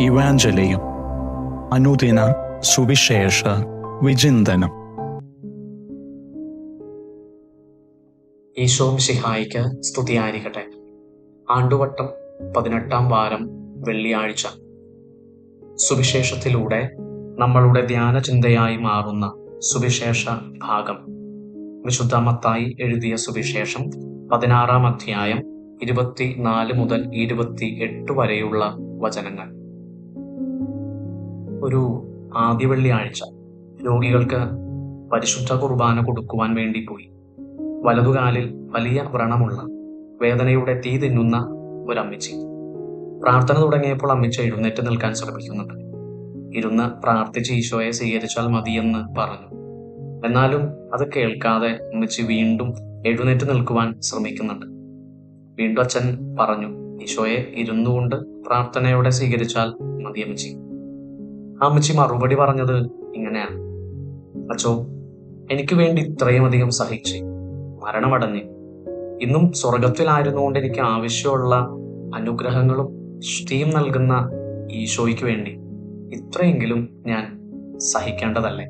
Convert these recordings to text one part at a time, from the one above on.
ഇവാഞ്ചലിയും അനുദിന സുവിശേഷ വിചിന്തനം. ഈശോ മിശിഹായിക്ക് സ്തുതിയായിരിക്കട്ടെ. ആണ്ടുവട്ടം 18-ാം വാരം വെള്ളിയാഴ്ച. സുവിശേഷത്തിലൂടെ നമ്മളുടെ ധ്യാന ചിന്തയായി മാറുന്ന സുവിശേഷ ഭാഗം വിശുദ്ധ മത്തായി എഴുതിയ സുവിശേഷം 16-ാം അധ്യായം 24 മുതൽ 28 വരെയുള്ള വചനങ്ങൾ. ഒരു ആദ്യ വെള്ളിയാഴ്ച രോഗികൾക്ക് പരിശുദ്ധ കുർബാന കൊടുക്കുവാൻ വേണ്ടി പോയി. വലതുകാലിൽ വലിയ വ്രണമുള്ള, വേദനയുടെ തീ തിന്നുന്ന ഒരമ്മച്ചി. പ്രാർത്ഥന തുടങ്ങിയപ്പോൾ അമ്മച്ചി എഴുന്നേറ്റ് നിൽക്കാൻ ശ്രമിക്കുന്നുണ്ട്. ഇരുന്ന് പ്രാർത്ഥിച്ച് ഈശോയെ സ്വീകരിച്ചാൽ മതിയെന്ന് പറഞ്ഞു. എന്നാലും അത് കേൾക്കാതെ അമ്മച്ചി വീണ്ടും എഴുന്നേറ്റ് നിൽക്കുവാൻ ശ്രമിക്കുന്നുണ്ട്. വീണ്ടും അച്ഛൻ പറഞ്ഞു, ഈശോയെ ഇരുന്നുകൊണ്ട് പ്രാർത്ഥനയോടെ സ്വീകരിച്ചാൽ മതി അമ്മച്ചി. ആ അമ്മച്ചി മറുപടി പറഞ്ഞത് ഇങ്ങനെയാണ്: അച്ചോ, എനിക്ക് വേണ്ടി ഇത്രയും അധികം സഹിച്ച് മരണമടഞ്ഞ് ഇന്നും സ്വർഗത്തിലായിരുന്നുകൊണ്ട് എനിക്ക് ആവശ്യമുള്ള അനുഗ്രഹങ്ങളും സൃഷ്ടിയും നൽകുന്ന ഈശോയ്ക്ക് വേണ്ടി ഇത്രയെങ്കിലും ഞാൻ സഹിക്കേണ്ടതല്ലേ?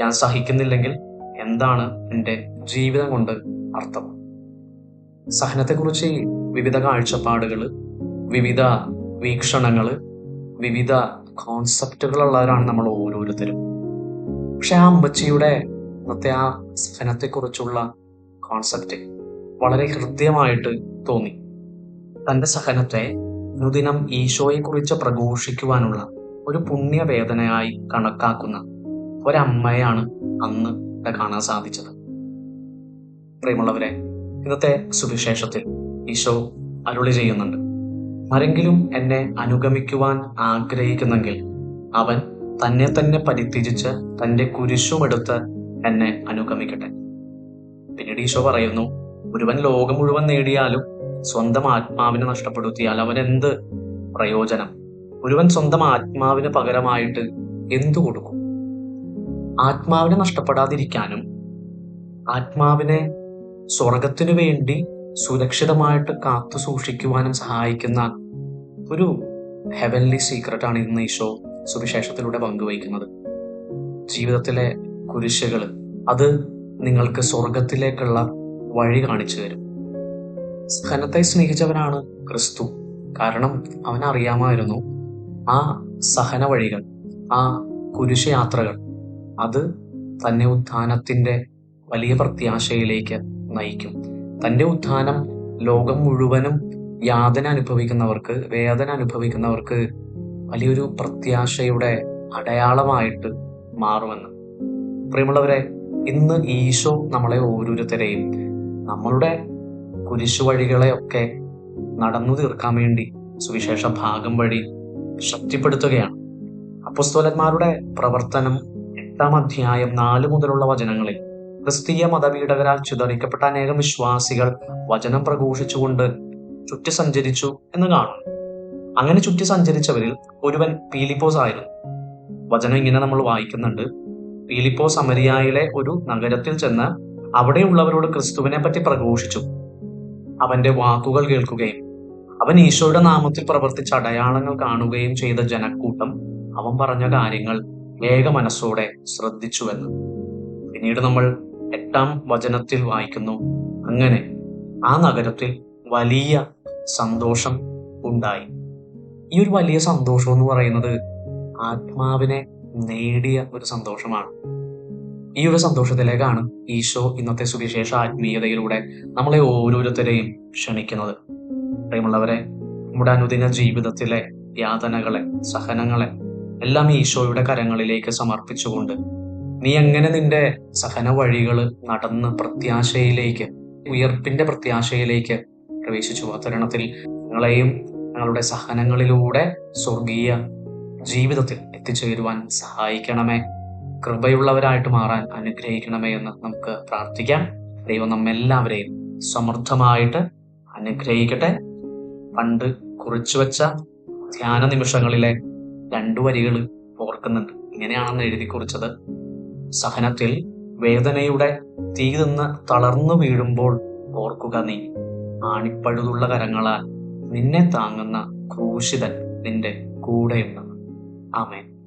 ഞാൻ സഹിക്കുന്നില്ലെങ്കിൽ എന്താണ് എൻ്റെ ജീവിതം കൊണ്ട് അർത്ഥം? സഹനത്തെക്കുറിച്ച് വിവിധ കാഴ്ചപ്പാടുകൾ, വിവിധ വീക്ഷണങ്ങൾ, വിവിധ കോൺസെപ്റ്റുകളുള്ളവരാണ് നമ്മൾ ഓരോരുത്തരും. പക്ഷെ ആ അമ്മച്ചിയുടെ ഇന്നത്തെ ആ സഹനത്തെക്കുറിച്ചുള്ള കോൺസെപ്റ്റ് വളരെ ഹൃദ്യമായിട്ട് തോന്നി. തൻ്റെ സഹനത്തെ അനുദിനം ഈശോയെ കുറിച്ച് പ്രഘോഷിക്കുവാനുള്ള ഒരു പുണ്യവേദനയായി കണക്കാക്കുന്ന ഒരമ്മയാണ് അന്ന് കാണാൻ സാധിച്ചത്. പ്രിയമുള്ളവരെ, ഇന്നത്തെ സുവിശേഷത്തിൽ ഈശോ അരുളി ചെയ്യുന്നുണ്ട്: ആരെങ്കിലും എന്നെ അനുഗമിക്കുവാൻ ആഗ്രഹിക്കുന്നെങ്കിൽ അവൻ തന്നെ പരിത്യജിച്ച് തൻ്റെ കുരിശുമെടുത്ത് എന്നെ അനുഗമിക്കട്ടെ. പിന്നീട് ഈശോ പറയുന്നു, ഒരുവൻ ലോകം മുഴുവൻ നേടിയാലും സ്വന്തം ആത്മാവിനെ നഷ്ടപ്പെടുത്തിയാൽ അവൻ എന്ത് പ്രയോജനം? ഒരുവൻ സ്വന്തം ആത്മാവിന് പകരമായിട്ട് എന്തു കൊടുക്കും? ആത്മാവിനെ നഷ്ടപ്പെടാതിരിക്കാനും ആത്മാവിനെ സ്വർഗത്തിനു വേണ്ടി സുരക്ഷിതമായിട്ട് കാത്തു സൂക്ഷിക്കുവാനും സഹായിക്കുന്ന ഒരു ഹെവൻലി സീക്രട്ടാണ് ഇന്ന് ഈശോ സുവിശേഷത്തിലൂടെ പങ്കുവയ്ക്കുന്നത്. ജീവിതത്തിലെ കുരിശുകൾ അത് നിങ്ങൾക്ക് സ്വർഗത്തിലേക്കുള്ള വഴി കാണിച്ചു തരും. സഹനത്തെ സ്നേഹിച്ചവനാണ് ക്രിസ്തു. കാരണം അവനറിയാമായിരുന്നു ആ സഹന വഴികൾ, ആ കുരിശ് യാത്രകൾ അത് തന്നെ ഉത്ഥാനത്തിന്റെ വലിയ പ്രത്യാശയിലേക്ക് നയിക്കും. തൻ്റെ ഉത്ഥാനം ലോകം മുഴുവനും യാതന അനുഭവിക്കുന്നവർക്ക്, വേദന അനുഭവിക്കുന്നവർക്ക് വലിയൊരു പ്രത്യാശയുടെ അടയാളമായിട്ട് മാറുമെന്ന്. പ്രിയമുള്ളവരെ, ഇന്ന് ഈശോ നമ്മളെ ഓരോരുത്തരെയും നമ്മളുടെ കുരിശുവഴികളെയൊക്കെ നടന്നു തീർക്കാൻ വേണ്ടി സുവിശേഷ ഭാഗം വഴി ശക്തിപ്പെടുത്തുകയാണ്. അപ്പോസ്തലന്മാരുടെ പ്രവർത്തനം 8-ാം അധ്യായം 4 മുതലുള്ള വചനങ്ങളിൽ ക്രിസ്തീയ മതപീഡകരാൽ ചിതറിക്കപ്പെട്ട അനേകം വിശ്വാസികൾ വചനം പ്രഘോഷിച്ചുകൊണ്ട് ചുറ്റി സഞ്ചരിച്ചു എന്ന് കാണും. അങ്ങനെ ചുറ്റി സഞ്ചരിച്ചവരിൽ ഒരുവൻ പീലിപ്പോസ് ആയിരുന്നു. വചനം ഇങ്ങനെ നമ്മൾ വായിക്കുന്നുണ്ട്: പീലിപ്പോസ് സമരിയായിലെ ഒരു നഗരത്തിൽ ചെന്ന് അവിടെയുള്ളവരോട് ക്രിസ്തുവിനെ പറ്റി പ്രഘോഷിച്ചു. അവന്റെ വാക്കുകൾ കേൾക്കുകയും അവൻ ഈശോയുടെ നാമത്തിൽ പ്രവർത്തിച്ച അടയാളങ്ങൾ കാണുകയും ചെയ്ത ജനക്കൂട്ടം അവൻ പറഞ്ഞ കാര്യങ്ങൾ ഏക മനസ്സോടെ ശ്രദ്ധിച്ചുവെന്ന്. പിന്നീട് നമ്മൾ 8-ാം വചനത്തിൽ വായിക്കുന്നു: അങ്ങനെ ആ നഗരത്തിൽ വലിയ സന്തോഷം ഉണ്ടായി. ഈ ഒരു വലിയ സന്തോഷം എന്ന് പറയുന്നത് ആത്മാവിനെ നേടിയ ഒരു സന്തോഷമാണ്. ഈ ഒരു സന്തോഷത്തിലേക്കാണ് ഈശോ ഇന്നത്തെ സുവിശേഷ ആത്മീയതയിലൂടെ നമ്മളെ ഓരോരുത്തരെയും ക്ഷണിക്കുന്നത്. പ്രിയമുള്ളവരെ, നമ്മുടെ അനുദിന ജീവിതത്തിലെ യാതനകളെ, സഹനങ്ങളെ എല്ലാം ഈശോയുടെ കരങ്ങളിലേക്ക് സമർപ്പിച്ചുകൊണ്ട് നീ എങ്ങനെ നിന്റെ സഹന വഴികൾ നടന്ന് പ്രത്യാശയിലേക്ക്, ഉയർപ്പിന്റെ പ്രത്യാശയിലേക്ക് പ്രവേശിച്ചു. ആ തരുണത്തിൽ നിങ്ങളെയും ഞങ്ങളുടെ സഹനങ്ങളിലൂടെ സ്വർഗീയ ജീവിതത്തിൽ എത്തിച്ചേരുവാൻ സഹായിക്കണമേ. കൃപയുള്ളവരായിട്ട് മാറാൻ അനുഗ്രഹിക്കണമേ എന്ന് നമുക്ക് പ്രാർത്ഥിക്കാം. ദൈവം നമ്മെല്ലാവരെയും സമൃദ്ധമായിട്ട് അനുഗ്രഹിക്കട്ടെ. പണ്ട് കുറിച്ചുവെച്ച ധ്യാന നിമിഷങ്ങളിലെ 2 വരികൾ ഓർക്കുന്നുണ്ട്. ഇങ്ങനെയാണെന്ന് എഴുതി കുറിച്ചത്: സഹനത്തിൽ വേദനയുടെ തീ നിന്ന് തളർന്നു വീഴുമ്പോൾ ഓർക്കുക, നീ ആണിപ്പഴുതുള്ള കരങ്ങളാൽ നിന്നെ താങ്ങുന്ന ക്രൂശിതൻ നിന്റെ കൂടെയുണ്ടെന്ന്. ആമേൻ.